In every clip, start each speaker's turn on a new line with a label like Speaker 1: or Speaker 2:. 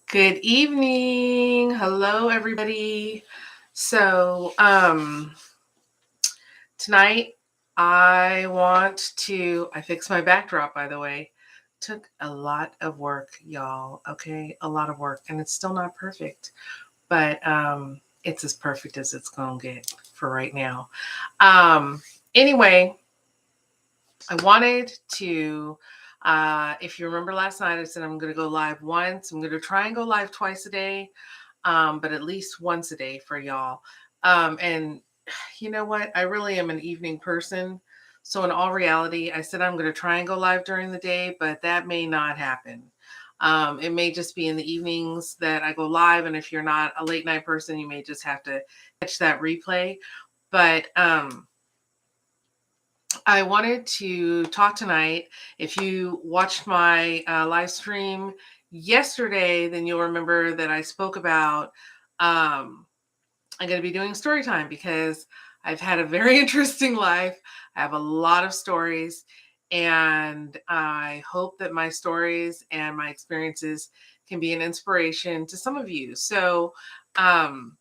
Speaker 1: Good evening. Hello, everybody. So, tonight I fixed my backdrop, by the way. Took a lot of work, y'all. Okay. A lot of work. And it's still not perfect, but it's as perfect as it's going to get for right now. Anyway, I wanted to, if you remember last night, I said I'm going to go live once. I'm going to try and go live twice a day, but at least once a day for y'all. And you know what? I really am an evening person. So, in all reality, I said I'm going to try and go live during the day, but that may not happen. It may just be in the evenings that I go live. And if you're not a late night person, you may just have to catch that replay. But I wanted to talk tonight. If you watched my live stream yesterday, then you'll remember that I spoke about I'm going to be doing story time because I've had a very interesting life. I have a lot of stories, and I hope that my stories and my experiences can be an inspiration to some of you. So, I'm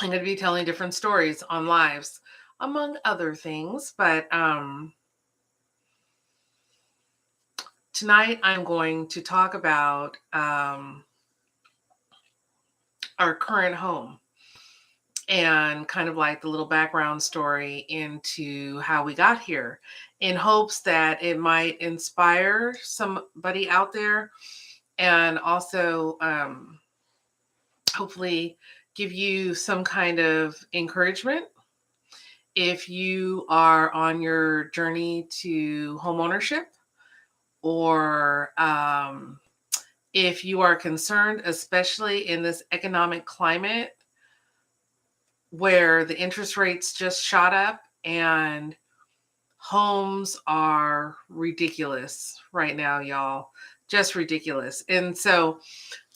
Speaker 1: going to be telling different stories on lives, among other things. But tonight I'm going to talk about our current home and kind of like the little background story into how we got here, in hopes that it might inspire somebody out there, and also hopefully give you some kind of encouragement if you are on your journey to homeownership, or if you are concerned, especially in this economic climate where the interest rates just shot up and homes are ridiculous right now, y'all. Just ridiculous. And so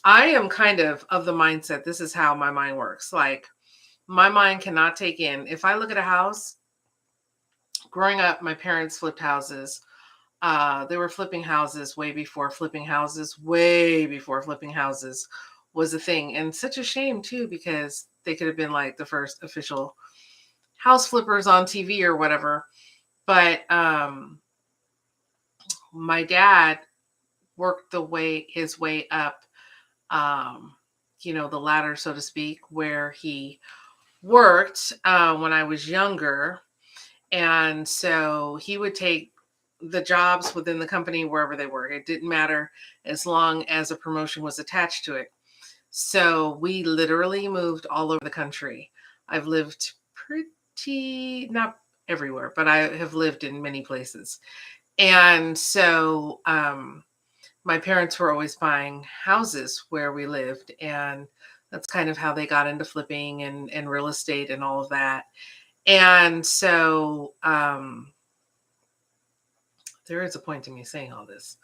Speaker 1: I am kind of the mindset, this is how my mind works. Like, my mind cannot take in, if I look at a house, growing up, my parents flipped houses. They were flipping houses way before flipping houses was a thing. And such a shame too, because they could have been like the first official house flippers on TV or whatever. But my dad worked his way up, um, the ladder, so to speak, where he worked when I was younger. And so he would take the jobs within the company wherever they were. It didn't matter as long as a promotion was attached to it. So we literally moved all over the country. I've lived not everywhere, but I have lived in many places. And so my parents were always buying houses where we lived. And that's kind of how they got into flipping and real estate and all of that. And so there is a point to me saying all this.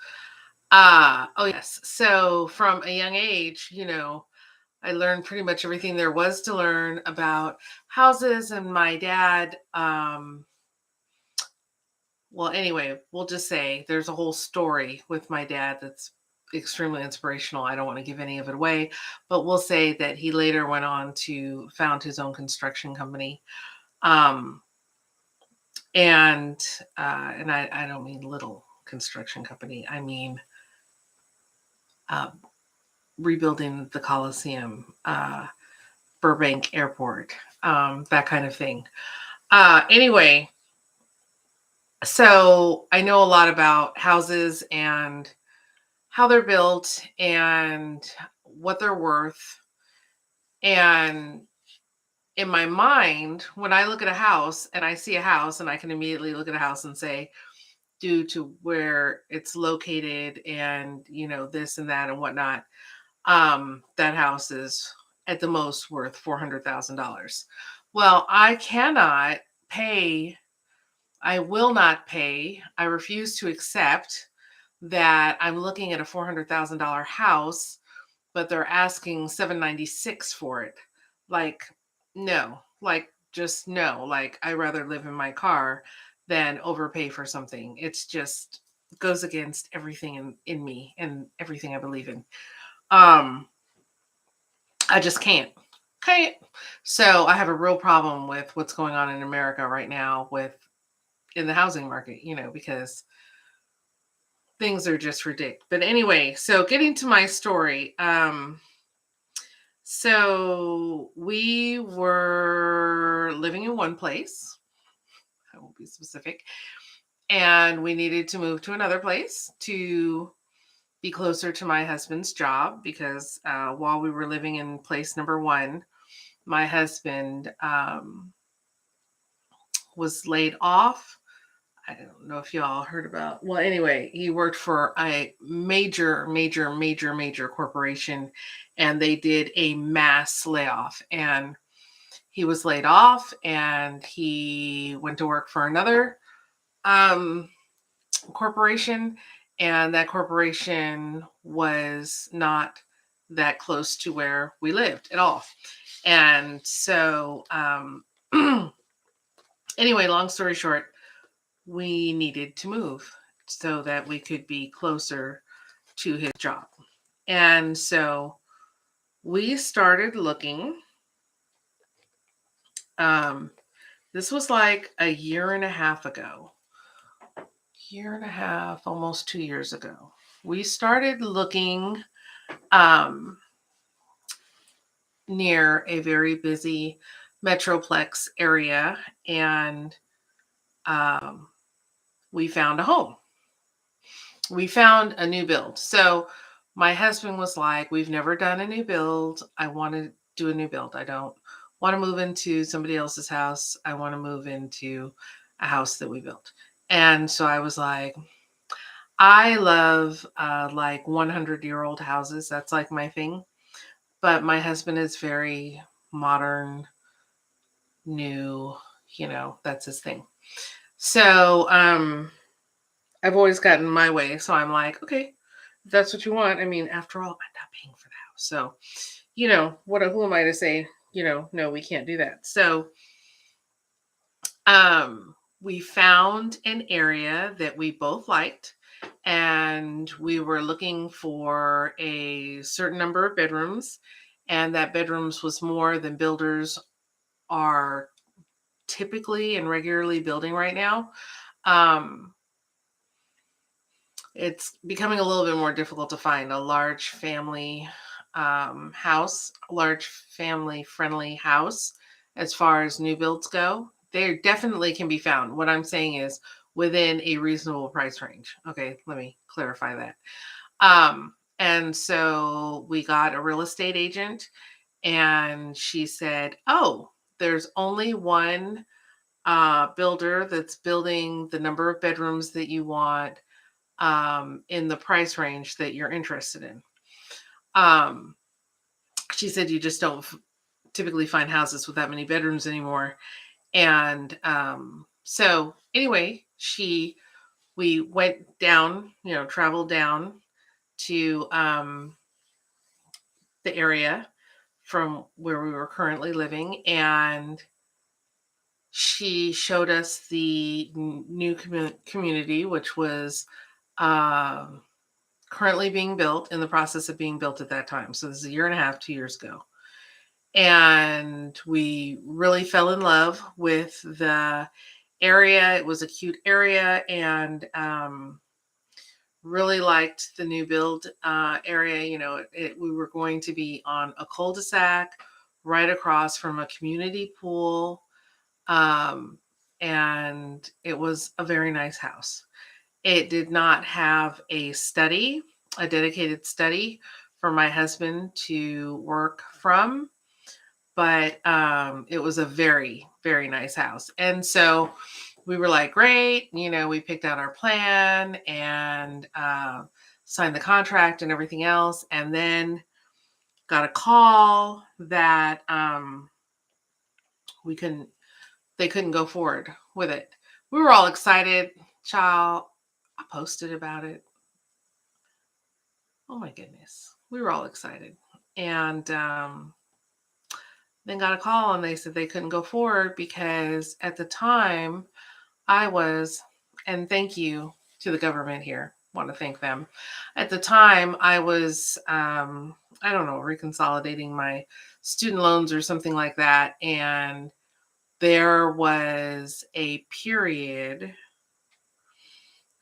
Speaker 1: Oh, yes. So from a young age, I learned pretty much everything there was to learn about houses. And my dad, well, anyway, we'll just say there's a whole story with my dad that's extremely inspirational. I don't want to give any of it away, but we'll say that he later went on to found his own construction company. Um, and I don't mean little construction company. I mean uh, rebuilding the Coliseum, Burbank Airport, that kind of thing. Anyway, so I know a lot about houses and how they're built and what they're worth. And in my mind, when I look at a house and I see a house, and I can immediately look at a house and say, due to where it's located and, this and that and whatnot, that house is at the most worth $400,000. Well, I will not pay, I refuse to accept that I'm looking at a $400,000 house, but they're asking $796 for it. Like, no, like, just no. Like, I rather live in my car than overpay for something. It's just goes against everything in me and everything I believe in. Um, I just can't. Can't. So I have a real problem with what's going on in America right now with in the housing market, because things are just ridiculous. But anyway, so getting to my story. So we were living in one place. I won't be specific. And we needed to move to another place to be closer to my husband's job because while we were living in place number one, my husband was laid off. I don't know if y'all heard about. Well, anyway, he worked for a major corporation, and they did a mass layoff. And he was laid off, and he went to work for another um, corporation, and that corporation was not that close to where we lived at all. And so, anyway, long story short, we needed to move so that we could be closer to his job. And so we started looking. Um, this was like a year and a half ago, almost 2 years ago. We started looking near a very busy metroplex area, and um, we found a home. We found a new build. So my husband was like, we've never done a new build. I want to do a new build. I don't want to move into somebody else's house. I want to move into a house that we built. And so I was like, I love like 100-year-old houses. That's like my thing. But my husband is very modern, new, that's his thing. So I've always gotten my way. So I'm like, okay, if that's what you want. I mean, after all, I'm not paying for the house. So, who am I to say, no, we can't do that. So we found an area that we both liked, and we were looking for a certain number of bedrooms, and that bedrooms was more than builders are typically and regularly building right now. It's becoming a little bit more difficult to find a large family house, a large family friendly house as far as new builds go. They definitely can be found. What I'm saying is within a reasonable price range. Okay, let me clarify that. And so we got a real estate agent, and she said, oh, there's only one builder that's building the number of bedrooms that you want in the price range that you're interested in. Um, she said you just don't typically find houses with that many bedrooms anymore. And so anyway, we went down, traveled down to the area from where we were currently living, and she showed us the new community, which was um currently being built, in the process of being built at that time. So this is a year and a half, 2 years ago. And we really fell in love with the area. It was a cute area, and really liked the new build area. We were going to be on a cul-de-sac right across from a community pool. Um, and it was a very nice house. It did not have a dedicated study for my husband to work from, but it was a very, very nice house. And so we were like, great, we picked out our plan and signed the contract and everything else. And then got a call that we couldn't, they couldn't go forward with it. We were all excited. Child, I posted about it. Oh my goodness. We were all excited. And then got a call, and they said they couldn't go forward because at the time I was, and thank you to the government here. want to thank them. At the time, I was, I don't know, reconsolidating my student loans or something like that. And there was a period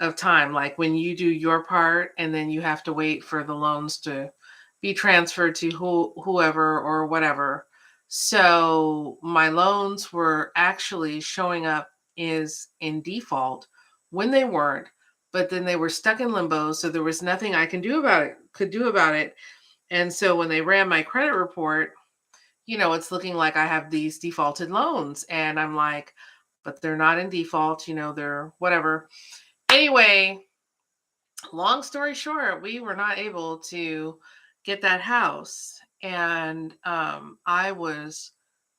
Speaker 1: of time, like when you do your part and then you have to wait for the loans to be transferred to whoever or whatever. So my loans were actually showing up is in default when they weren't, but then they were stuck in limbo. So there was nothing I could do about it. And so when they ran my credit report, it's looking like I have these defaulted loans. And I'm like, but they're not in default, they're whatever. Anyway, long story short, we were not able to get that house. And I was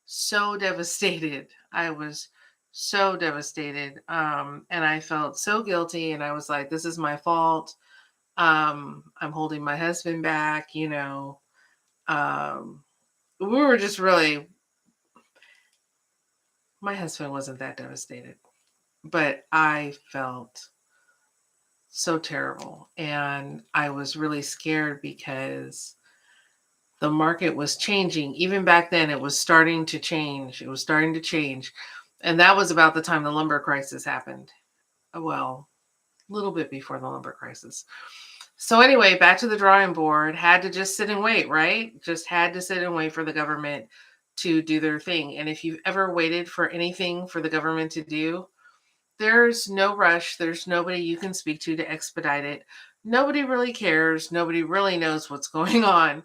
Speaker 1: so devastated. I was so devastated. And I felt so guilty. And I was like, this is my fault. I'm holding my husband back. We were just really, my husband wasn't that devastated, but I felt so terrible. And I was really scared because the market was changing. Even back then, it was starting to change. It was starting to change. And that was about the time the lumber crisis happened. Well, a little bit before the lumber crisis. So, anyway, back to the drawing board, had to just sit and wait, right? Just had to sit and wait for the government to do their thing. And if you've ever waited for anything for the government to do, there's no rush. There's nobody you can speak to expedite it. Nobody really cares. Nobody really knows what's going on.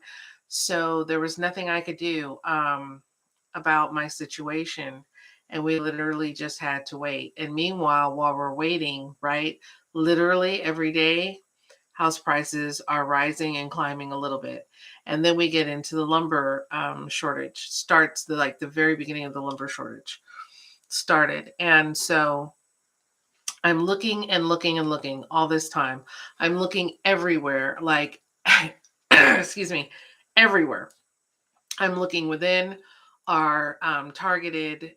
Speaker 1: So there was nothing I could do about my situation. And we literally just had to wait. And meanwhile, while we're waiting, right, literally every day, house prices are rising and climbing a little bit. And then we get into the lumber shortage, starts the very beginning of the lumber shortage started. And so I'm looking and looking and looking all this time. I'm looking everywhere, like, excuse me, everywhere. I'm looking within our targeted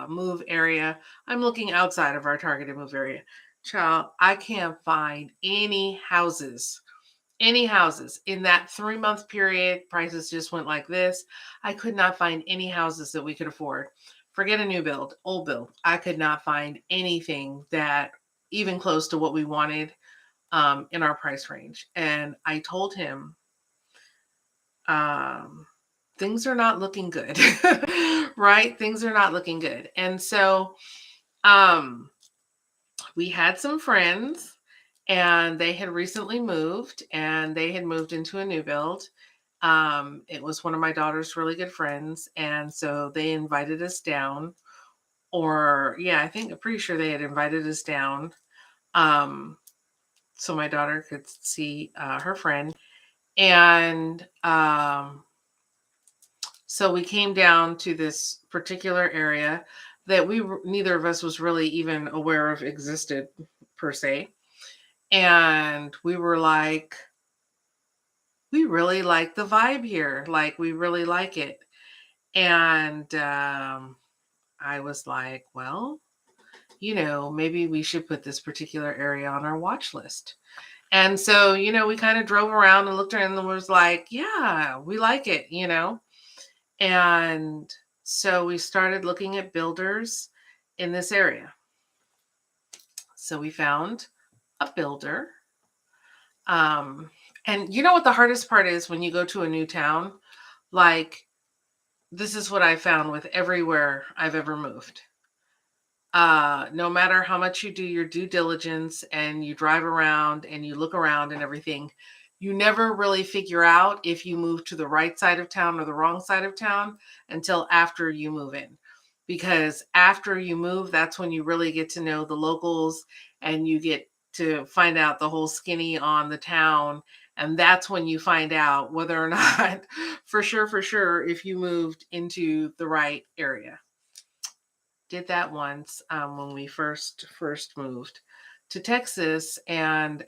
Speaker 1: move area. I'm looking outside of our targeted move area. Child, I can't find any houses in that 3-month period. Prices just went like this. I could not find any houses that we could afford. Forget a new build, old build. I could not find anything that even close to what we wanted in our price range. And I told him, things are not looking good, right? Things are not looking good. And so we had some friends and they had recently moved and they had moved into a new build. It was one of my daughter's really good friends. And so they invited us down, or yeah, I'm pretty sure they had invited us down. So my daughter could see her friend. And so we came down to this particular area that neither of us was really even aware of existed per se. And we were like, we really like the vibe here. Like, we really like it. And I was like, well, maybe we should put this particular area on our watch list. And so, we kind of drove around and looked around and was like, yeah, we like it. And so we started looking at builders in this area. So we found a builder. And you know what the hardest part is when you go to a new town? Like, this is what I found with everywhere I've ever moved. No matter how much you do your due diligence and you drive around and you look around and everything, you never really figure out if you move to the right side of town or the wrong side of town until after you move in. Because after you move, that's when you really get to know the locals and you get to find out the whole skinny on the town. And that's when you find out whether or not, for sure, if you moved into the right area. Did that once when we first moved to Texas, and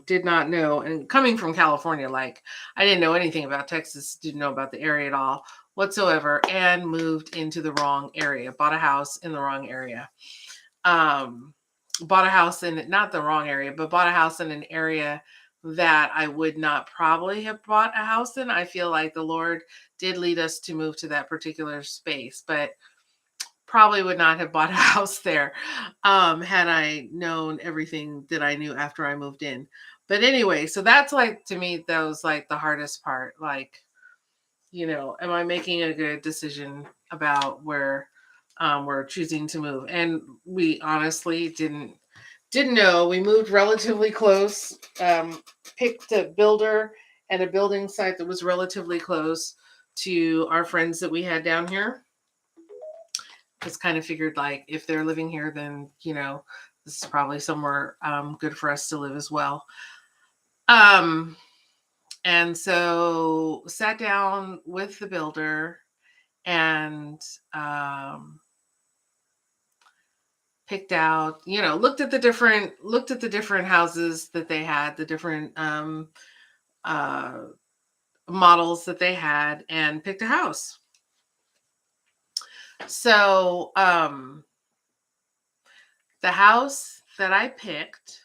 Speaker 1: did not know. And coming from California, like, I didn't know anything about Texas, didn't know about the area at all whatsoever, and moved into the wrong area, bought a house in the wrong area. bought a house in not the wrong area, but bought a house in an area that I would not probably have bought a house in. I feel like the Lord did lead us to move to that particular space, but probably would not have bought a house there had I known everything that I knew after I moved in. But anyway, so that's like, to me, that was like the hardest part. Like, am I making a good decision about where we're choosing to move? And we honestly didn't know. We moved relatively close, picked a builder and a building site that was relatively close to our friends that we had down here. Just kind of figured, like, if they're living here, then this is probably somewhere good for us to live as well. And so sat down with the builder and picked out, looked at the different houses that they had, the different uh, models that they had, and picked a house. So the house that I picked,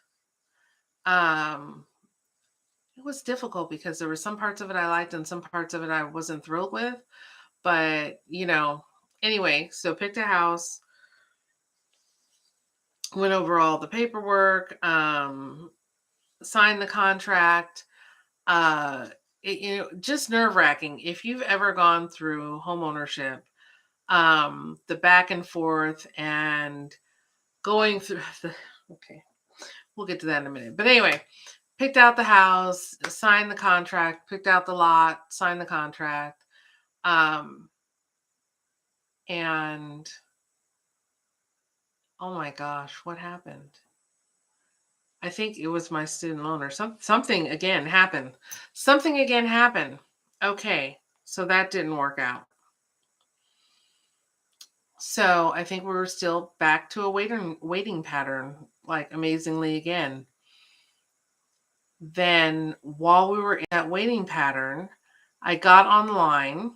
Speaker 1: it was difficult because there were some parts of it I liked and some parts of it I wasn't thrilled with. But, anyway, so picked a house, went over all the paperwork, signed the contract. Just nerve-wracking. If you've ever gone through home ownership, the back and forth and going through okay, we'll get to that in a minute. But anyway, picked out the house, signed the contract, picked out the lot, signed the contract. And oh my gosh, what happened? I think it was my student loan or something again happened. Something again happened. Okay, so that didn't work out. So I think we were still back to a waiting pattern, like amazingly again. Then while we were in that waiting pattern, I got online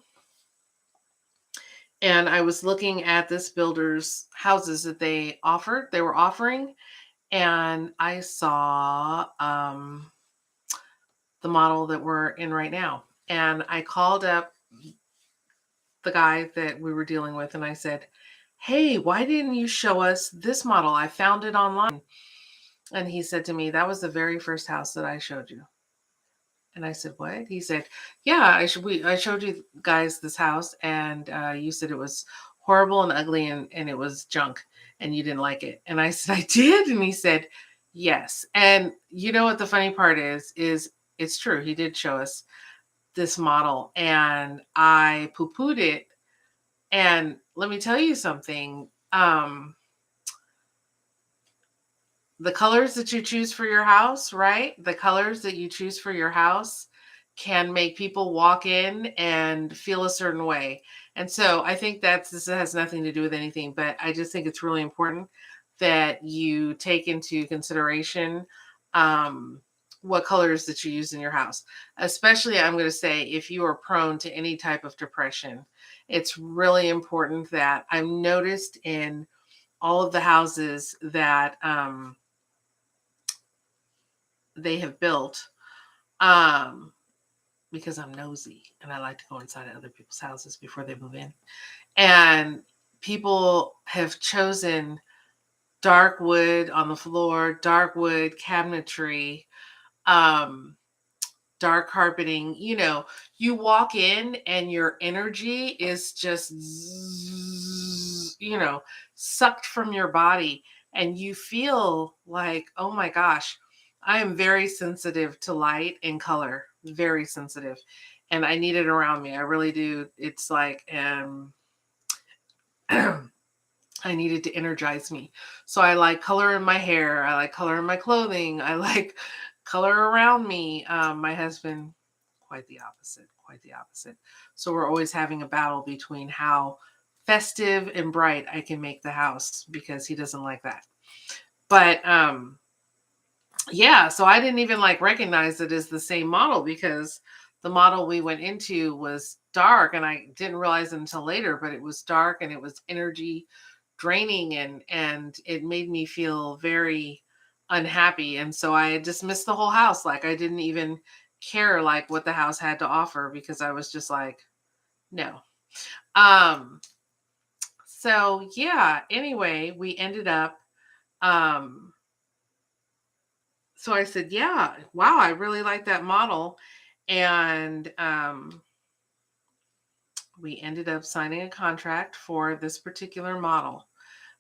Speaker 1: and I was looking at this builder's houses that they were offering, and I saw the model that we're in right now. And I called up the guy that we were dealing with and I said, "Hey, why didn't you show us this model? I found it online." And he said to me, "That was the very first house that I showed you." And I said, "What?" He said, "Yeah, I showed you guys this house, and you said it was horrible and ugly, and it was junk, and you didn't like it." And I said, "I did." And he said, "Yes." And you know what the funny part is it's true. He did show us this model, and I poo-pooed it. And let me tell you something. The colors that you choose for your house, right? The colors that you choose for your house can make people walk in and feel a certain way. And so I think this has nothing to do with anything, but I just think it's really important that you take into consideration what colors that you use in your house. Especially, I'm going to say, if you are prone to any type of depression, it's really important that I've noticed in all of the houses that they have built, because I'm nosy and I like to go inside of other people's houses before they move in. And people have chosen dark wood on the floor, dark wood cabinetry, um, dark carpeting. You walk in and your energy is just, sucked from your body. And you feel like, oh my gosh, I am very sensitive to light and color, very sensitive. And I need it around me. I really do. It's like, I needed to energize me. So I like color in my hair. I like color in my clothing. I like color around me. My husband, quite the opposite, quite the opposite. So we're always having a battle between how festive and bright I can make the house, because he doesn't like that. But yeah, so I didn't even recognize it as the same model, because the model we went into was dark, and I didn't realize it until later, but it was dark and it was energy draining, and it made me feel very unhappy. And so I dismissed the whole house. Like I didn't even care like what the house had to offer, because I was just like, no. Um so yeah, anyway, we ended up um so I said, yeah, wow, I really like that model. And we ended up signing a contract for this particular model.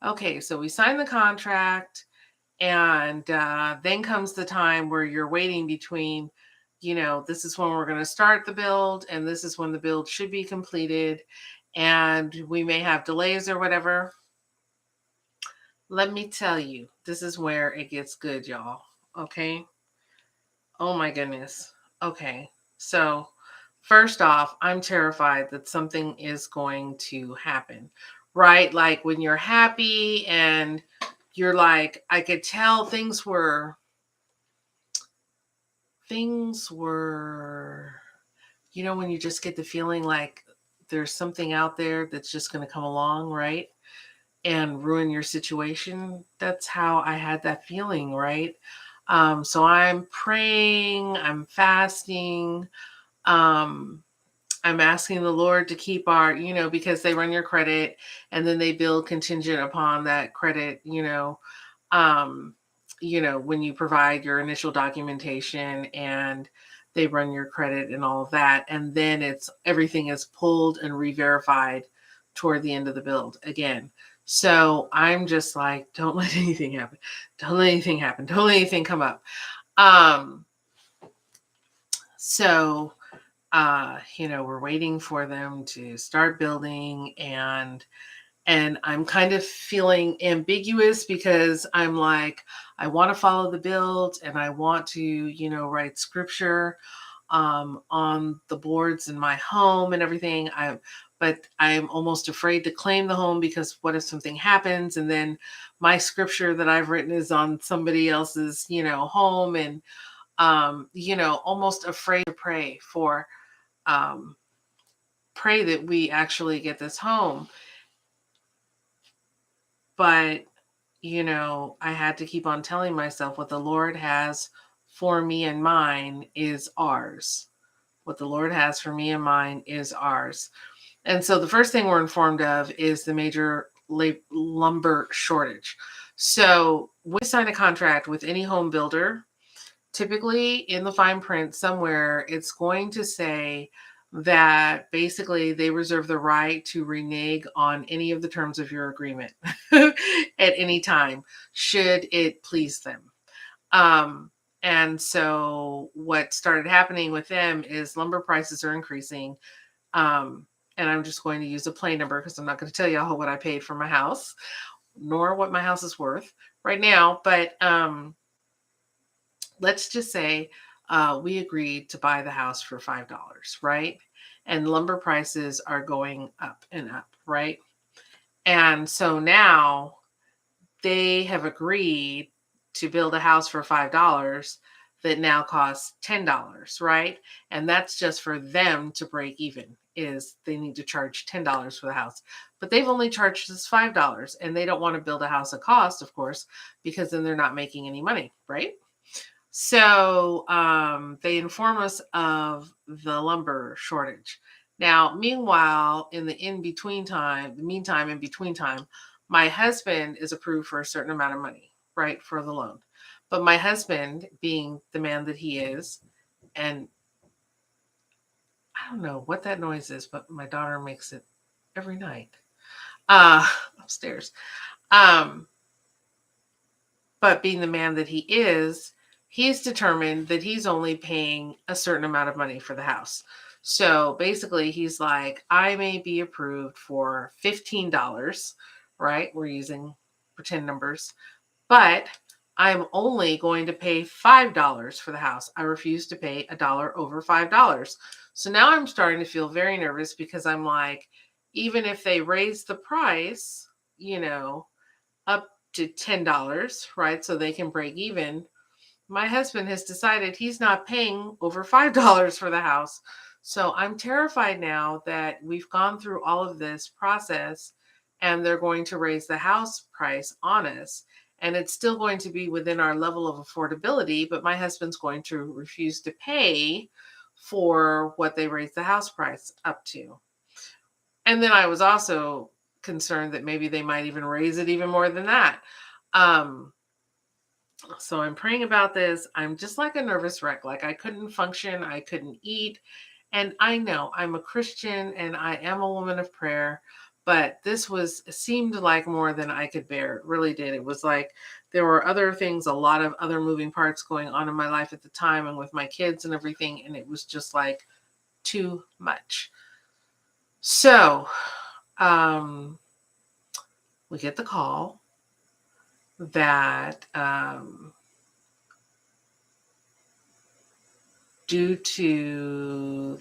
Speaker 1: Okay, so we signed the contract, and then comes the time where you're waiting between, this is when we're going to start the build, and this is when the build should be completed, and we may have delays or whatever. Let me tell you, this is where it gets good, y'all. Okay. Oh my goodness. Okay. So, first off, I'm terrified that something is going to happen, right? Like when you're happy and you're like, I could tell things were, when you just get the feeling like there's something out there that's just going to come along, right? And ruin your situation. That's how I had that feeling, right? So I'm praying, I'm fasting, um, I'm asking the Lord to keep because they run your credit, and then they build contingent upon that credit, um, when you provide your initial documentation, and they run your credit and all of that. And then everything is pulled and re-verified toward the end of the build again. So I'm just like, don't let anything happen. Don't let anything happen. Don't let anything come up. Um, so we're waiting for them to start building, and I'm kind of feeling ambiguous, because I'm like, I want to follow the build, and I want to, write scripture on the boards in my home and everything. But I'm almost afraid to claim the home, because what if something happens, and then my scripture that I've written is on somebody else's, home, and almost afraid to um, pray that we actually get this home. But, I had to keep on telling myself, what the Lord has for me and mine is ours. What the Lord has for me and mine is ours. And so the first thing we're informed of is the major lumber shortage. So when we sign a contract with any home builder, typically in the fine print somewhere, it's going to say that basically they reserve the right to renege on any of the terms of your agreement at any time, should it please them. Um, and so what started happening with them is lumber prices are increasing. Um, and I'm just going to use a plain number, because I'm not going to tell y'all what I paid for my house, nor what my house is worth right now. But let's just say we agreed to buy the house for $5, right? And lumber prices are going up and up, right? And so now they have agreed to build a house for $5 that now costs $10, right? And that's just for them to break even, is they need to charge $10 for the house. But they've only charged us $5, and they don't want to build a house at cost, of course, because then they're not making any money, right? So they inform us of the lumber shortage. Now, meanwhile, the meantime, in between time, my husband is approved for a certain amount of money, right, for the loan. But my husband, being the man that he is, and I don't know what that noise is, but my daughter makes it every night uh, upstairs. Um, But being the man that he is, he's determined that he's only paying a certain amount of money for the house. So basically, he's like, I may be approved for $15, right? We're using pretend numbers, but I'm only going to pay $5 for the house. I refuse to pay a dollar over $5. So now I'm starting to feel very nervous, because I'm like, even if they raise the price, up to $10, right? So they can break even. My husband has decided he's not paying over $5 for the house. So I'm terrified now that we've gone through all of this process, and they're going to raise the house price on us. And it's still going to be within our level of affordability, but my husband's going to refuse to pay for what they raise the house price up to. And then I was also concerned that maybe they might even raise it even more than that. Um, so I'm praying about this. I'm just like a nervous wreck. Like I couldn't function, I couldn't eat. And I know I'm a Christian and I am a woman of prayer, but this was seemed like more than I could bear. It really did. It was like there were other things, a lot of other moving parts going on in my life at the time and with my kids and everything. And it was just like too much. So um, we get the call that due to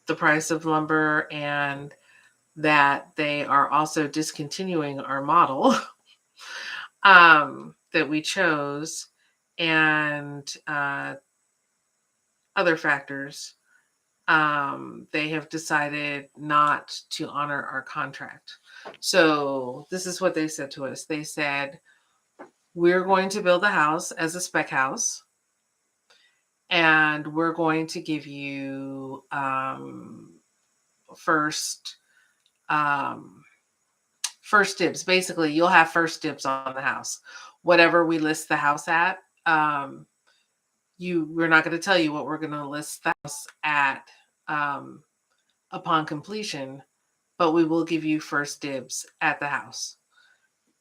Speaker 1: the price of lumber and that they are also discontinuing our model that we chose and other factors, they have decided not to honor our contract. So this is what they said to us. They said, we're going to build the house as a spec house, and we're going to give you first um, first dibs. Basically, you'll have first dibs on the house. Whatever we list the house at, we're not going to tell you what we're going to list the house at um, upon completion, but we will give you first dibs at the house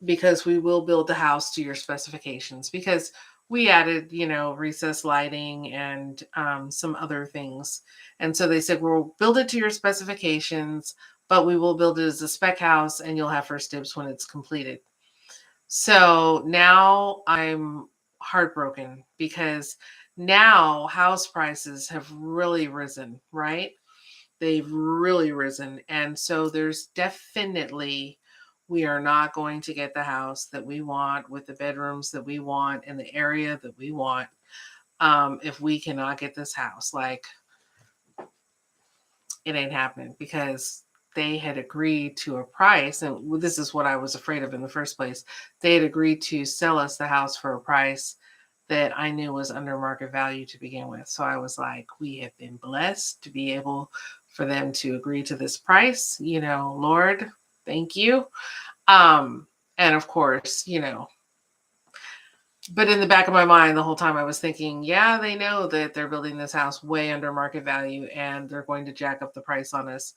Speaker 1: because we will build the house to your specifications, because we added, recessed lighting and some other things. And so they said, we'll build it to your specifications, but we will build it as a spec house and you'll have first dibs when it's completed. So now I'm heartbroken because now house prices have really risen, right? They've really risen. And so there's definitely, we are not going to get the house that we want with the bedrooms that we want in the area that we want, if we cannot get this house. Like, it ain't happening, because they had agreed to a price. And this is what I was afraid of in the first place. They had agreed to sell us the house for a price that I knew was under market value to begin with. So I was like, we have been blessed to be able for them to agree to this price, Lord, thank you. And of course, but in the back of my mind, the whole time I was thinking, yeah, they know that they're building this house way under market value and they're going to jack up the price on us.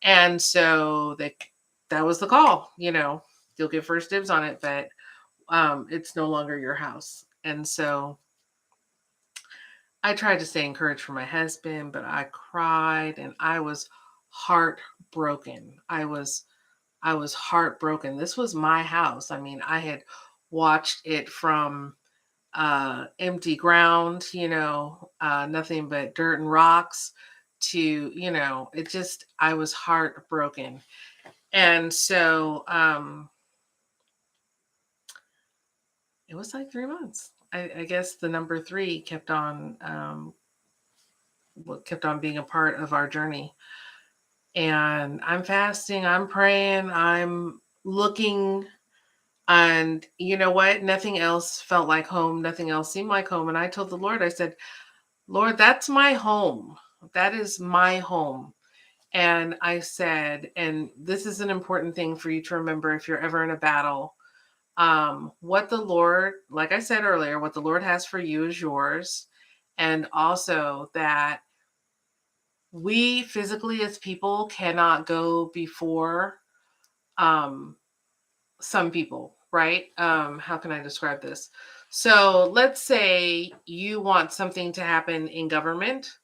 Speaker 1: And so that was the call, you'll get first dibs on it, but it's no longer your house. And so I tried to stay encouraged for my husband, but I cried and I was heartbroken. I was heartbroken. This was my house. I mean, I had watched it from empty ground, nothing but dirt and rocks, to, I was heartbroken. And so it was like 3 months. I guess the number three kept on being a part of our journey. And I'm fasting, I'm praying, I'm looking, and you know what? Nothing else felt like home. Nothing else seemed like home. And I told the Lord, I said, Lord, that's my home. That is my home. And I said, and this is an important thing for you to remember if you're ever in a battle. What the Lord, like I said earlier, what the Lord has for you is yours. And also that we physically as people cannot go before um, some people, right? How can I describe this? So let's say you want something to happen in government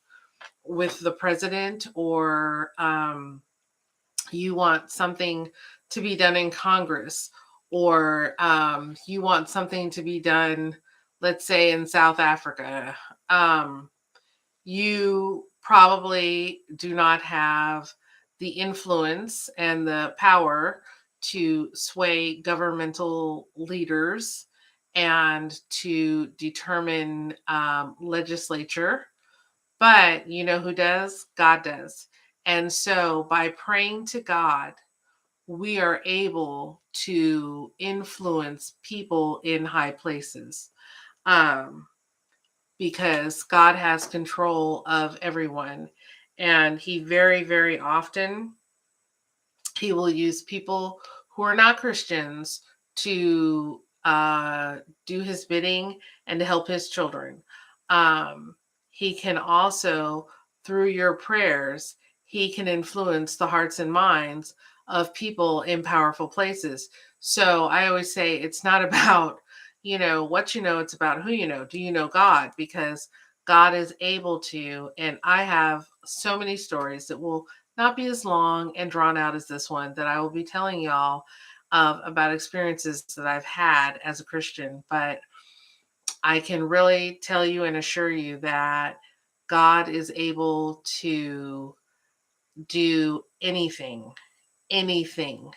Speaker 1: with the president, or you want something to be done in Congress, or you want something to be done, let's say in South Africa. You probably do not have the influence and the power to sway governmental leaders and to determine legislature. But you know who does? God does. And so by praying to God, we are able to influence people in high places. Um, because God has control of everyone. And he very, very often, he will use people who are not Christians to do his bidding and to help his children. Um, he can also, through your prayers, he can influence the hearts and minds of people in powerful places. So I always say it's not about, what you know, it's about who you know. Do you know God? Because God is able to, and I have so many stories that will not be as long and drawn out as this one that I will be telling y'all about experiences that I've had as a Christian. But I can really tell you and assure you that God is able to do anything, anything,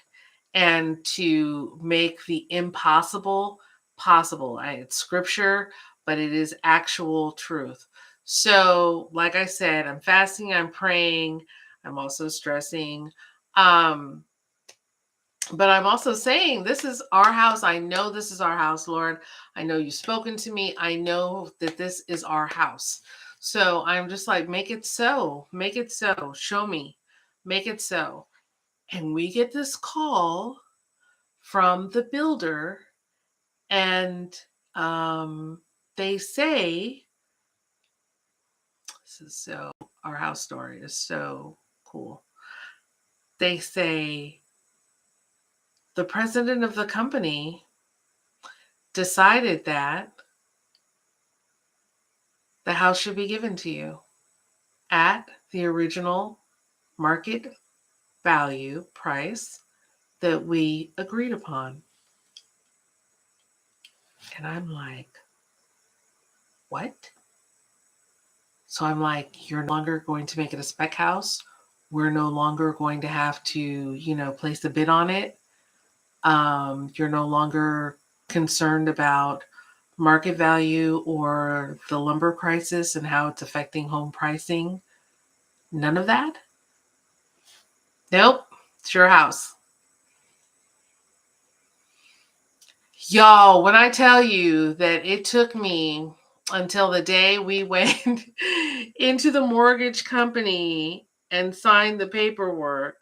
Speaker 1: and to make the impossible possible. It's scripture, but it is actual truth. So, like I said, I'm fasting, I'm praying, I'm also stressing. Um, but I'm also saying, this is our house. I know this is our house, Lord. I know you've spoken to me. I know that this is our house. So I'm just like, make it so. Make it so. Show me. Make it so. And we get this call from the builder, and they say, this is so, our house story is so cool. They say, the president of the company decided that the house should be given to you at the original market value price that we agreed upon. And I'm like, what? So I'm like, you're no longer going to make it a spec house. We're no longer going to have to, place a bid on it. You're no longer concerned about market value or the lumber crisis and how it's affecting home pricing. None of that. Nope. It's your house. Y'all, when I tell you that it took me until the day we went into the mortgage company and signed the paperwork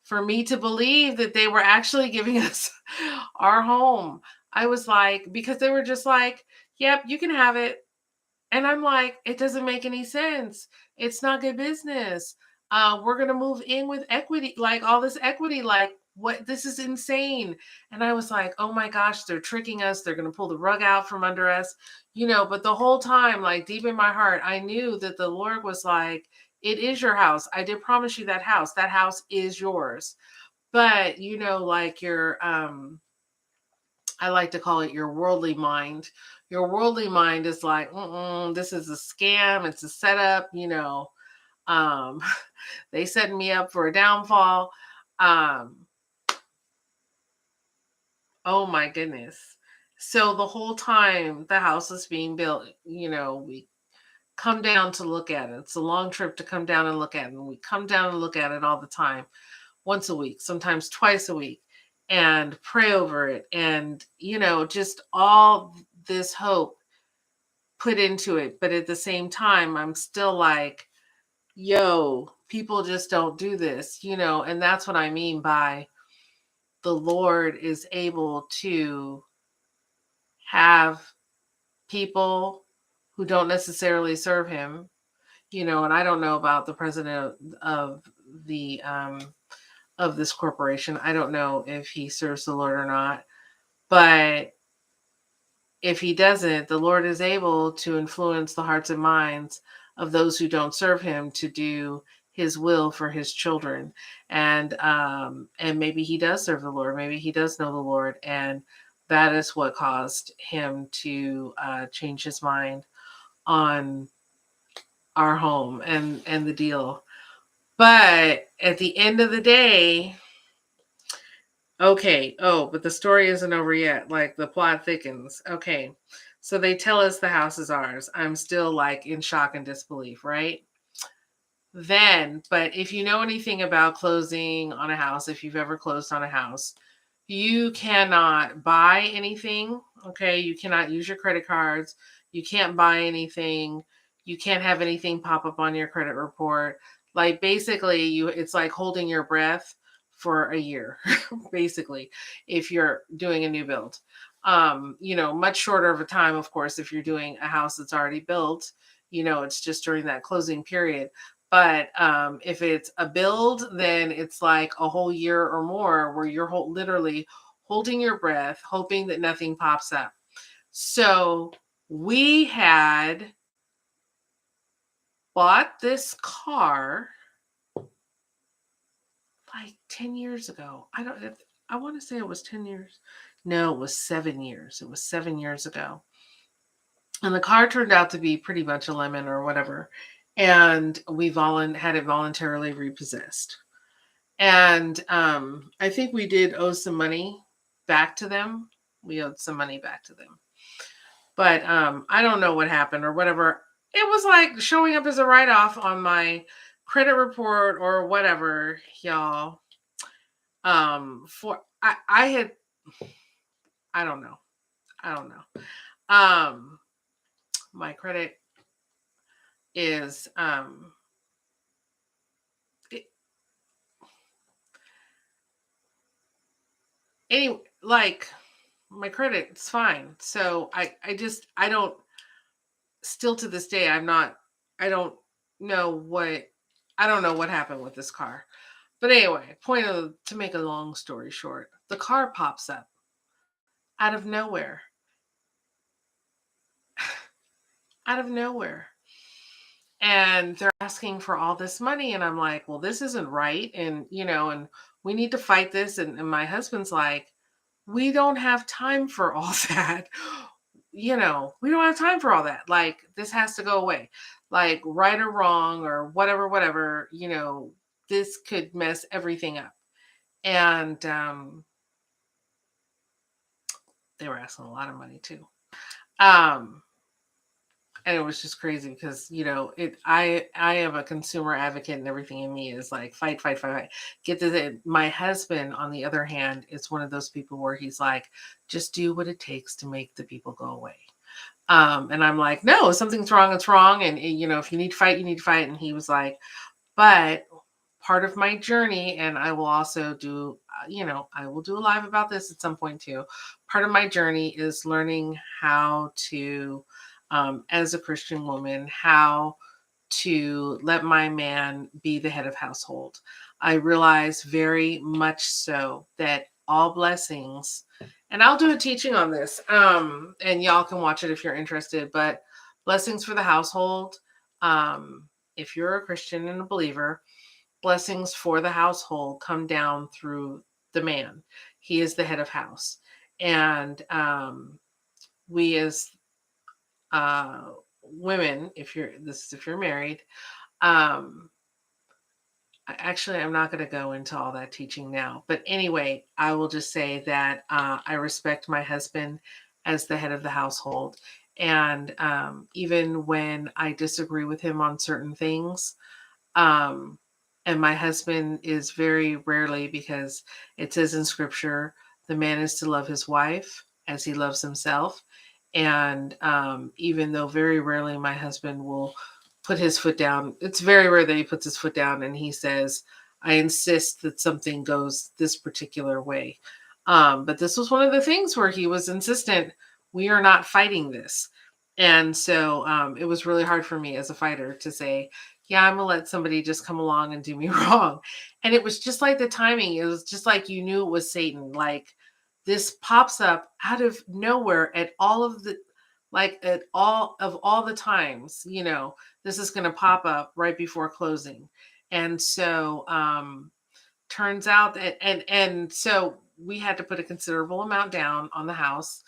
Speaker 1: for me to believe that they were actually giving us our home. I was like, because they were just like, yep, you can have it. And I'm like, it doesn't make any sense. It's not good business. We're going to move in with equity, like all this equity, like what? This is insane. And I was like, oh my gosh, they're tricking us. They're going to pull the rug out from under us, but the whole time, like deep in my heart, I knew that the Lord was like, it is your house. I did promise you that house. That house is yours. But, like I like to call it your worldly mind. Your worldly mind is like, this is a scam. It's a setup. Um, they set me up for a downfall. Um, oh my goodness. So the whole time the house is being built, we come down to look at it. It's a long trip to come down and look at it. And we come down and look at it all the time, once a week, sometimes twice a week, and pray over it. And, just all this hope put into it. But at the same time, I'm still like, yo, people just don't do this, and that's what I mean by the Lord is able to have people who don't necessarily serve him, and I don't know about the president of the of this corporation. I don't know if he serves the Lord or not, but if he doesn't, the Lord is able to influence the hearts and minds of those who don't serve him to do his will for his children. And maybe he does serve the Lord. Maybe he does know the Lord. And that is what caused him to change his mind on our home and the deal. But at the end of the day, okay. Oh, but the story isn't over yet. Like the plot thickens. Okay. So they tell us the house is ours. I'm still like in shock and disbelief, right? then, but if you know anything about closing on a house, if you've ever closed on a house, you cannot buy anything. Okay. You cannot use your credit cards. You can't buy anything. You can't have anything pop up on your credit report. Like basically, it's like holding your breath for a year, basically, if you're doing a new build. Much shorter of a time, of course, if you're doing a house that's already built, it's just during that closing period. But if it's a build, then it's like a whole year or more where you're literally holding your breath, hoping that nothing pops up. So we had bought this car like 10 years ago. I want to say it was 10 years. No, it was 7 years. It was 7 years ago. And the car turned out to be pretty much a lemon or whatever. And we had it voluntarily repossessed. And I think we did owe some money back to them. We owed some money back to them. But I don't know what happened or whatever. It was like showing up as a write off on my credit report or whatever, y'all. For I had, I don't know. I don't know. My credit is it, anyway, like my credit's fine. So I don't, still to this day, I don't know I don't know what happened with this car. But anyway, to make a long story short, the car pops up out of nowhere, out of nowhere. And they're asking for all this money. And I'm like, well, this isn't right. And we need to fight this. And my husband's like, we don't have time for all that. We don't have time for all that. Like, this has to go away. Like, right or wrong or whatever, whatever, this could mess everything up. And they were asking a lot of money too. Um, and it was just crazy because I am a consumer advocate and everything in me is like fight, fight, fight, fight. Get this. My husband, on the other hand, is one of those people where he's like, just do what it takes to make the people go away. And I'm like, no, if something's wrong, it's wrong. And if you need to fight, you need to fight. And he was like, but part of my journey, and I will also do, I will do a live about this at some point too. Part of my journey is learning how to, as a Christian woman, how to let my man be the head of household. I realize very much so that all blessings, and I'll do a teaching on this, and y'all can watch it if you're interested, but blessings for the household, if you're a Christian and a believer, blessings for the household come down through the man. He is the head of house. And we as women, if you're married, um, I'm not going to go into all that teaching now. But anyway, I will just say that I respect my husband as the head of the household. And even when I disagree with him on certain things, um, and my husband is very rarely, because it says in scripture, the man is to love his wife as he loves himself. And even though very rarely my husband will put his foot down, it's very rare that he puts his foot down and he says, I insist that something goes this particular way. But this was one of the things where he was insistent, we are not fighting this. And so it was really hard for me as a fighter to say, yeah, I'm gonna let somebody just come along and do me wrong. And it was just like the timing. It was just like you knew it was Satan. Like, this pops up out of nowhere at all of the, like, at all the times, this is gonna pop up right before closing. And so turns out that, and so we had to put a considerable amount down on the house.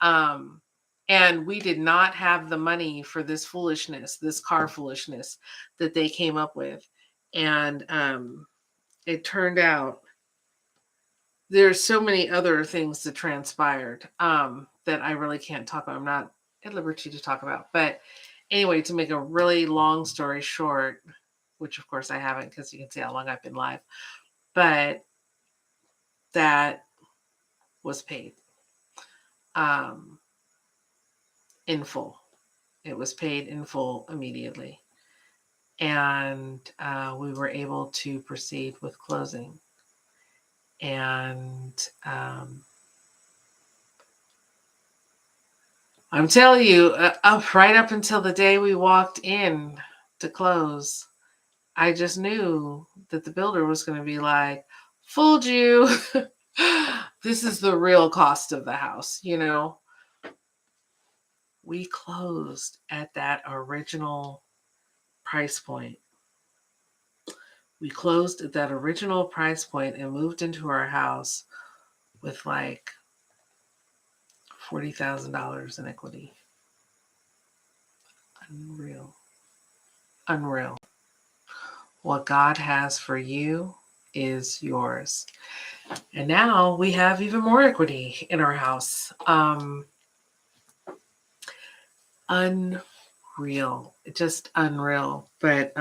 Speaker 1: Um and we did not have the money for this foolishness, this car foolishness that they came up with. And it turned out there's so many other things that transpired that I really can't talk about. I'm not at liberty to talk about. But anyway, to make a really long story short, which of course I haven't because you can see how long I've been live, but that was paid um, in full. It was paid in full immediately. And we were able to proceed with closing. And I'm telling you, right up until the day we walked in to close, I just knew that the builder was going to be like, fooled you. This is the real cost of the house, you know. We closed at that original price point. We closed at that original price point and moved into our house with like $40,000 in equity. Unreal. Unreal. What God has for you is yours. And now we have even more equity in our house. Unreal. Just unreal. But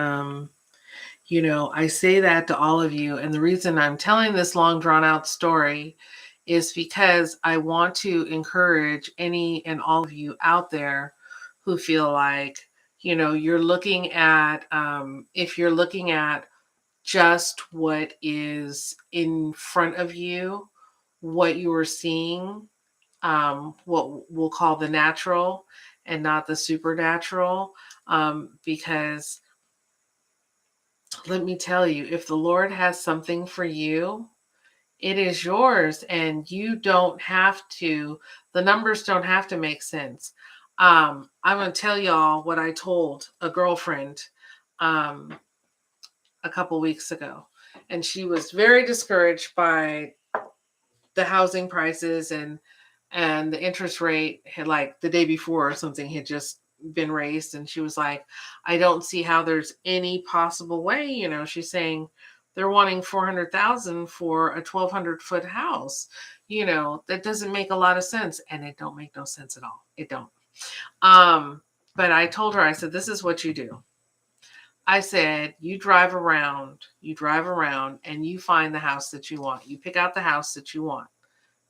Speaker 1: you know, I say that to all of you. And the reason I'm telling this long drawn out story is because I want to encourage any and all of you out there who feel like, you know, you're looking at, if you're looking at just what is in front of you, what you are seeing, what we'll call the natural and not the supernatural, because let me tell you, if the Lord has something for you, it is yours, and you don't have to, the numbers don't have to make sense. I'm going to tell y'all what I told a girlfriend um, a couple weeks ago. And she was very discouraged by the housing prices, and the interest rate had, like the day before or something, had just been raised. And she was like, I don't see how there's any possible way. You know, she's saying they're wanting 400,000 for a 1,200-foot house. You know, that doesn't make a lot of sense. And it don't make no sense at all. It don't. But I told her, I said, this is what you do. I said, you drive around, and you find the house that you want. You pick out the house that you want.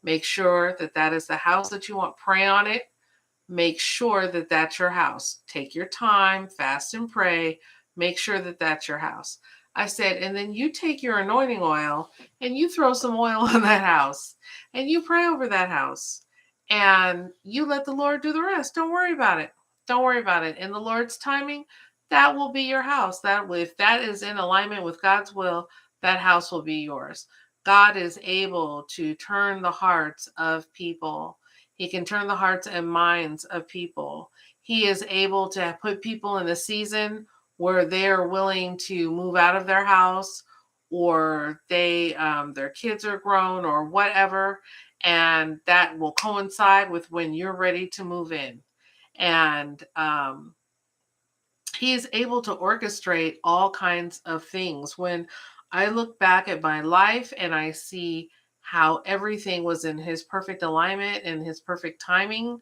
Speaker 1: Make sure that that is the house that you want. Pray on it. Make sure that that's your house. Take your time, fast and pray. Make sure that that's your house. I said, and then you take your anointing oil and you throw some oil on that house and you pray over that house and you let the Lord do the rest. Don't worry about it. Don't worry about it. In the Lord's timing, that will be your house. That if that is in alignment with God's will, that house will be yours. God is able to turn the hearts of people. He can turn the hearts and minds of people. He is able to put people in a season where they're willing to move out of their house, or their kids are grown or whatever, and that will coincide with when you're ready to move in. And he is able to orchestrate all kinds of things. When I look back at my life and I see how everything was in his perfect alignment and his perfect timing,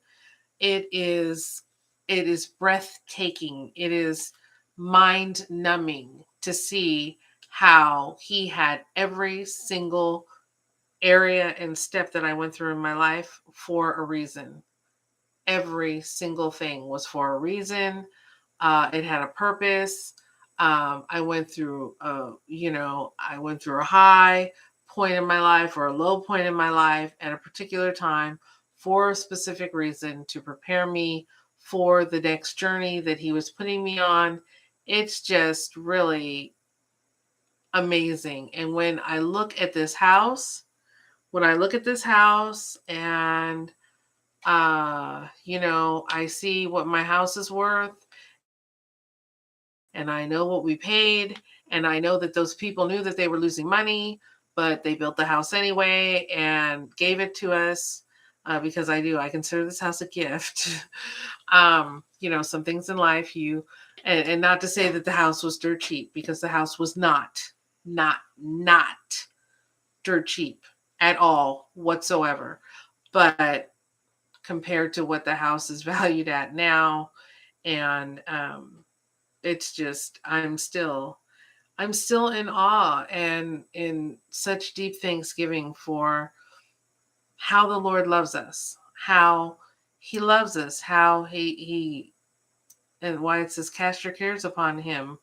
Speaker 1: it is breathtaking. It is mind numbing to see how he had every single area and step that I went through in my life for a reason. Every single thing was for a reason. It had a purpose. I went through, I went through a high point in my life or a low point in my life at a particular time for a specific reason to prepare me for the next journey that he was putting me on. It's just really amazing. And when I look at this house, and I see what my house is worth, and I know what we paid, and I know that those people knew that they were losing money, but they built the house anyway and gave it to us, because I consider this house a gift. Some things in life and not to say that the house was dirt cheap, because the house was not dirt cheap at all whatsoever. But compared to what the house is valued at now, and it's just, I'm still I'm still in awe and in such deep thanksgiving for how the Lord loves us, how he loves us, how he and why it says cast your cares upon him.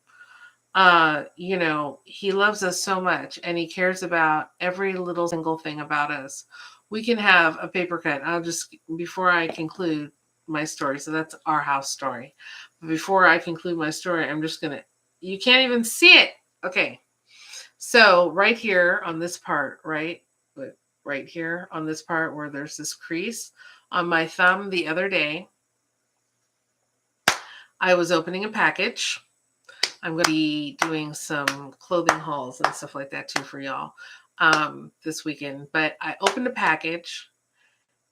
Speaker 1: He loves us so much and he cares about every little single thing about us. We can have a paper cut. I'll just, before I conclude my story, so that's our house story. Before I conclude my story, I'm just gonna, you can't even see it. Okay. So right here on this part, right? But right here on this part where there's this crease on my thumb the other day, I was opening a package. I'm going to be doing some clothing hauls and stuff like that too for y'all this weekend. But I opened a package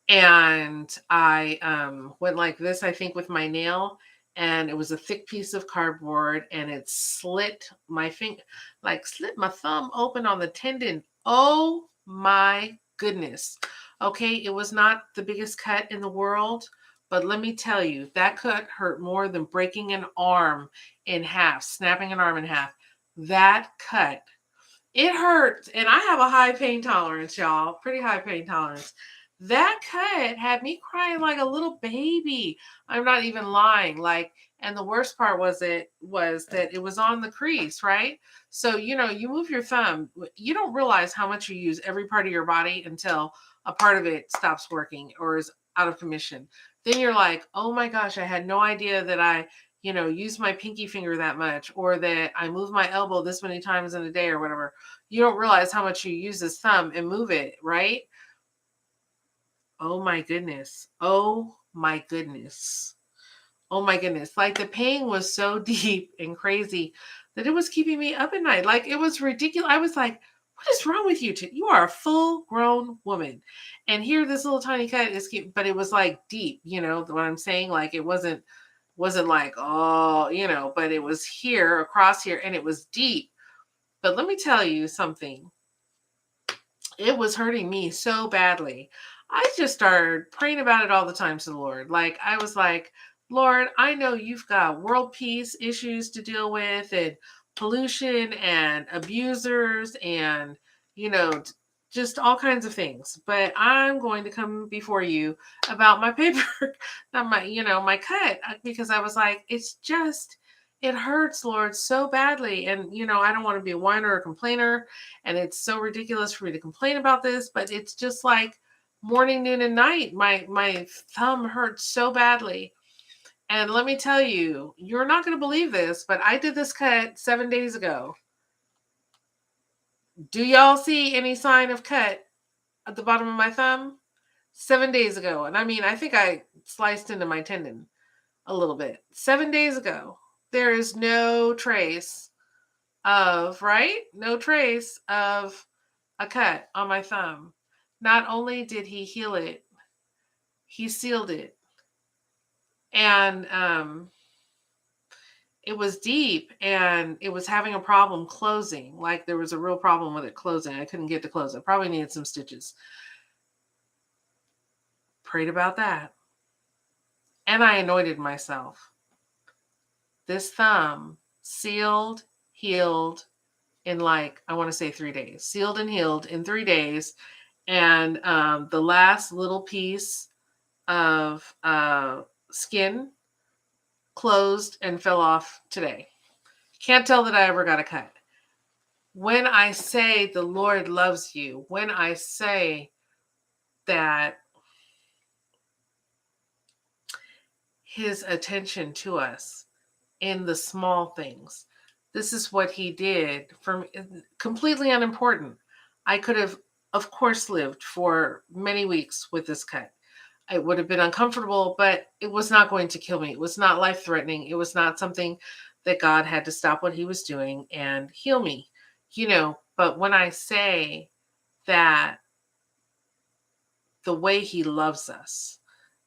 Speaker 1: and I went like this, I think, with my nail. And it was a thick piece of cardboard and it slit my finger, like slit my thumb open on the tendon. Oh my goodness. Okay, it was not the biggest cut in the world, but let me tell you, that cut hurt more than breaking an arm in half, snapping an arm in half. That cut, it hurt. And I have a high pain tolerance, y'all, pretty high pain tolerance. That cut had me crying like a little baby. I'm not even lying. Like, and the worst part was that it was on the crease, right? So, you move your thumb, you don't realize how much you use every part of your body until a part of it stops working or is out of commission. Then you're like, oh my gosh, I had no idea that I use my pinky finger that much, or that I move my elbow this many times in a day or whatever. You don't realize how much you use this thumb and move it, right? Oh my goodness. Oh my goodness. Oh my goodness. Like the pain was so deep and crazy that it was keeping me up at night. Like it was ridiculous. I was like, what is wrong with you? You are a full grown woman. And here this little tiny cut is cute, but it was like deep, what I'm saying? Like it wasn't like, oh, but it was here across here and it was deep. But let me tell you something. It was hurting me so badly. I just started praying about it all the time to the Lord. Like, I was like, Lord, I know you've got world peace issues to deal with and pollution and abusers and, you know, just all kinds of things. But I'm going to come before you about my paper, not my cut, because I was like, it hurts, Lord, so badly. And, I don't want to be a whiner or complainer. And it's so ridiculous for me to complain about this, but it's just like morning, noon, and night. My thumb hurts so badly. And let me tell you, you're not going to believe this, but I did this cut 7 days ago. Do y'all see any sign of cut at the bottom of my thumb? 7 days ago. And I mean, I think I sliced into my tendon a little bit. 7 days ago. There is no trace no trace of a cut on my thumb. Not only did he heal it, he sealed it. And it was deep and it was having a problem closing. Like there was a real problem with it closing. I couldn't get to close it. Probably needed some stitches. Prayed about that. And I anointed myself. This thumb sealed, healed in I want to say 3 days. Sealed and healed in 3 days. And the last little piece of skin closed and fell off today. Can't tell that I ever got a cut. When I say the Lord loves you, when I say that his attention to us in the small things, this is what he did for me, completely unimportant. I could have, of course, lived for many weeks with this cut. It would have been uncomfortable, but it was not going to kill me. It was not life-threatening. It was not something that God had to stop what he was doing and heal me, But when I say that the way he loves us,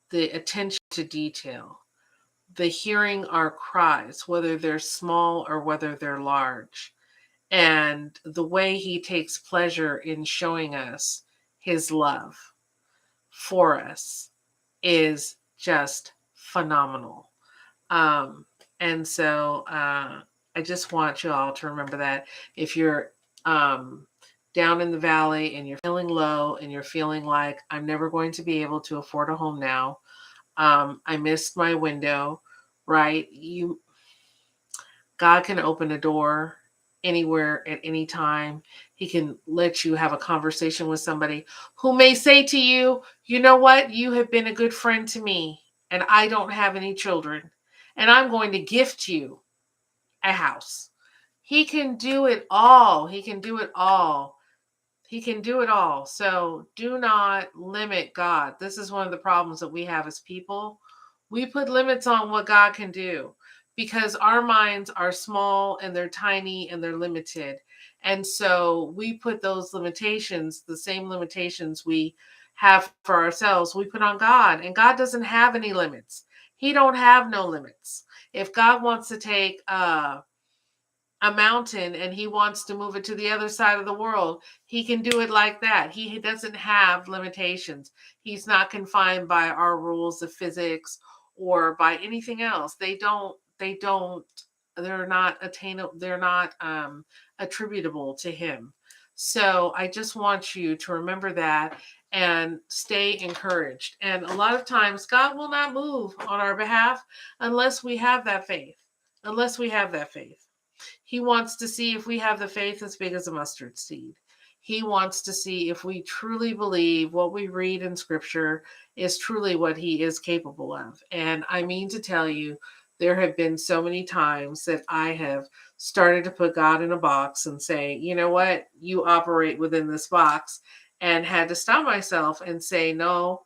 Speaker 1: the attention to detail, the hearing our cries, whether they're small or whether they're large, and the way he takes pleasure in showing us his love for us is just phenomenal. And so I just want you all to remember that if you're um, down in the valley and you're feeling low and you're feeling like I'm never going to be able to afford a home now, I missed my window, right? God can open a door anywhere at any time. He can let you have a conversation with somebody who may say to you, you know what? You have been a good friend to me, and I don't have any children, and I'm going to gift you a house. He can do it all. He can do it all. He can do it all. So do not limit God. This is one of the problems that we have as people. We put limits on what God can do because our minds are small and they're tiny and they're limited. And so we put those limitations, the same limitations we have for ourselves, we put on God. And God doesn't have any limits. He don't have no limits. If God wants to take a mountain and he wants to move it to the other side of the world, he can do it like that. He doesn't have limitations. He's not confined by our rules of physics or by anything else. They're not attainable, they're not attributable to him. So I just want you to remember that and stay encouraged. And a lot of times God will not move on our behalf unless we have that faith. Unless we have that faith. He wants to see if we have the faith as big as a mustard seed. He wants to see if we truly believe what we read in scripture is truly what he is capable of. And I mean to tell you, there have been so many times that I have started to put God in a box and say, you know what, you operate within this box, and had to stop myself and say, no,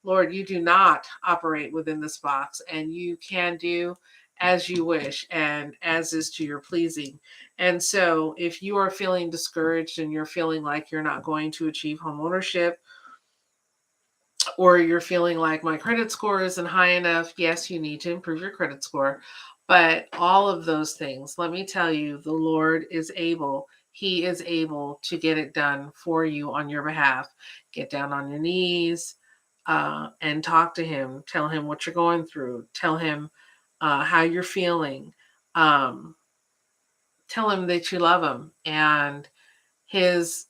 Speaker 1: Lord, you do not operate within this box, and you can do as you wish and as is to your pleasing. And so, if you are feeling discouraged and you're feeling like you're not going to achieve home ownership, or you're feeling like my credit score isn't high enough, yes, you need to improve your credit score. But all of those things, let me tell you, the Lord is able. He is able to get it done for you on your behalf. Get down on your knees and talk to Him. Tell Him what you're going through. Tell Him how you're feeling. Um, Tell Him that you love Him and His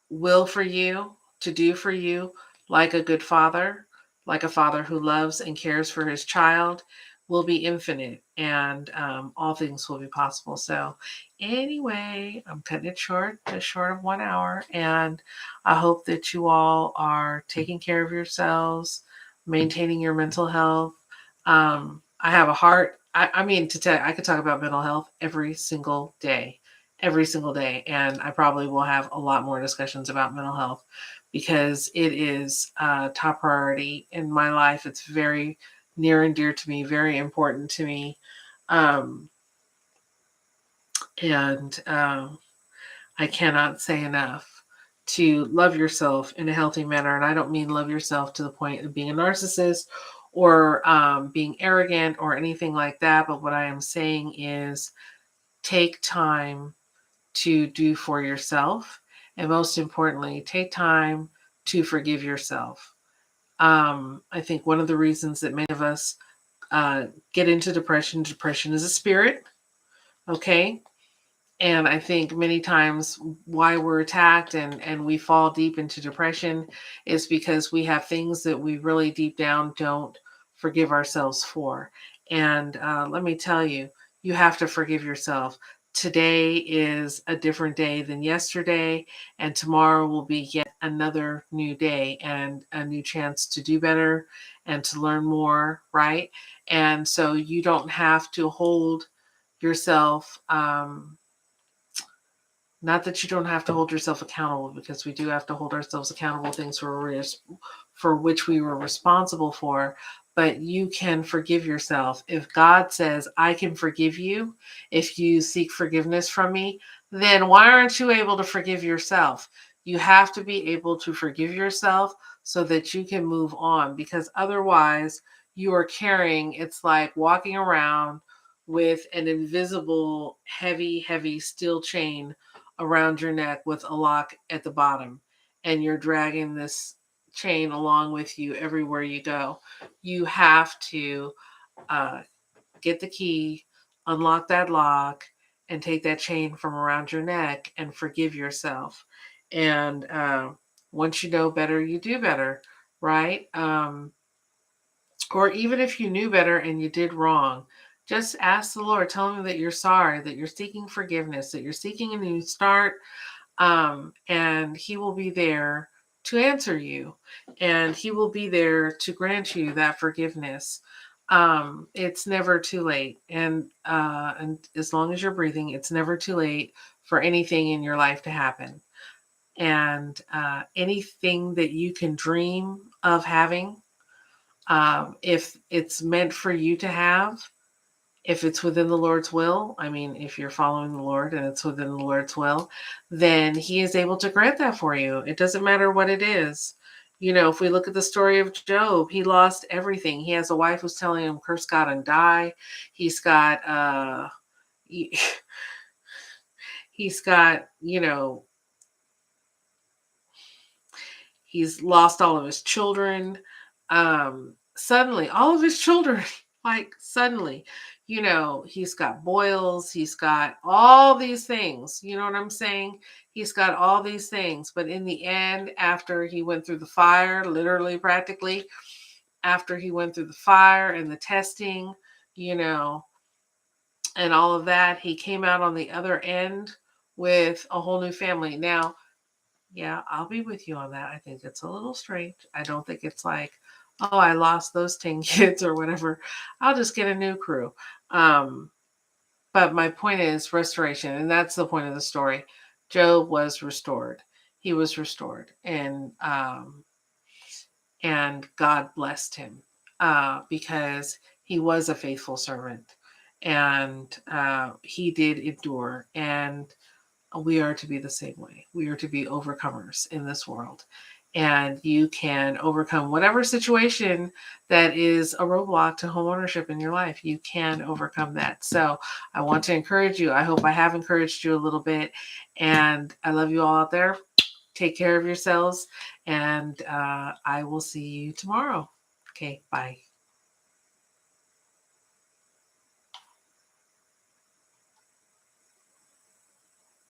Speaker 1: will for you to do for you, like a good father, like a father who loves and cares for his child, will be infinite, and all things will be possible. So anyway, I'm cutting it short, just short of 1 hour, and I hope that you all are taking care of yourselves, maintaining your mental health. I have a heart. I mean, to tell, I could talk about mental health every single day. And I probably will have a lot more discussions about mental health because it is top priority in my life. It's very near and dear to me, very important to me. Um, and I cannot say enough to love yourself in a healthy manner. And I don't mean love yourself to the point of being a narcissist or being arrogant or anything like that. But what I am saying is take time to do for yourself. And most importantly, take time to forgive yourself. I think one of the reasons that many of us get into depression is a spirit, okay? And I think many times why we're attacked and we fall deep into depression is because we have things that we really deep down don't forgive ourselves for. And let me tell you, you have to forgive yourself. Today is a different day than yesterday, and tomorrow will be yet another new day and a new chance to do better and to learn more, right? And so you don't have to hold yourself. Not that you don't have to hold yourself accountable, because we do have to hold ourselves accountable things for which we were responsible for, but you can forgive yourself. If God says, I can forgive you if you seek forgiveness from me, then why aren't you able to forgive yourself? You have to be able to forgive yourself so that you can move on, because otherwise you are carrying, it's like walking around with an invisible, heavy, heavy steel chain around your neck with a lock at the bottom, and you're dragging this chain along with you everywhere you go. You have to uh, get the key, unlock that lock, and take that chain from around your neck and forgive yourself. And once you know better, you do better, right? Or even if you knew better and you did wrong, just ask the Lord, tell him that you're sorry, that you're seeking forgiveness, that you're seeking a new start, and he will be there to answer you, and he will be there to grant you that forgiveness. It's never too late, and as long as you're breathing, it's never too late for anything in your life to happen. And anything that you can dream of having, if it's meant for you to have, if it's within the Lord's will, I mean, if you're following the Lord and it's within the Lord's will, then he is able to grant that for you. It doesn't matter what it is. You know, if we look at the story of Job, he lost everything. He has a wife who's telling him, curse God and die. He's got, he, he's got, he's lost all of his children. Suddenly, all of his children, like suddenly, he's got boils, he's got all these things. You know what I'm saying? He's got all these things. But in the end, after he went through the fire, literally, practically, after he went through the fire and the testing, you know, and all of that, he came out on the other end with a whole new family. Now, yeah, I'll be with you on that. I think it's a little strange. I don't think it's like, oh, I lost those 10 kids or whatever. I'll just get a new crew. Um, but my point is restoration, and that's the point of the story. Job was restored. He was restored, and God blessed him because he was a faithful servant, and he did endure. And we are to be the same way. We are to be overcomers in this world. And you can overcome whatever situation that is a roadblock to home ownership in your life. You can overcome that. So I want to encourage you. I hope I have encouraged you a little bit. And I love you all out there. Take care of yourselves. And I will see you tomorrow. Okay, bye.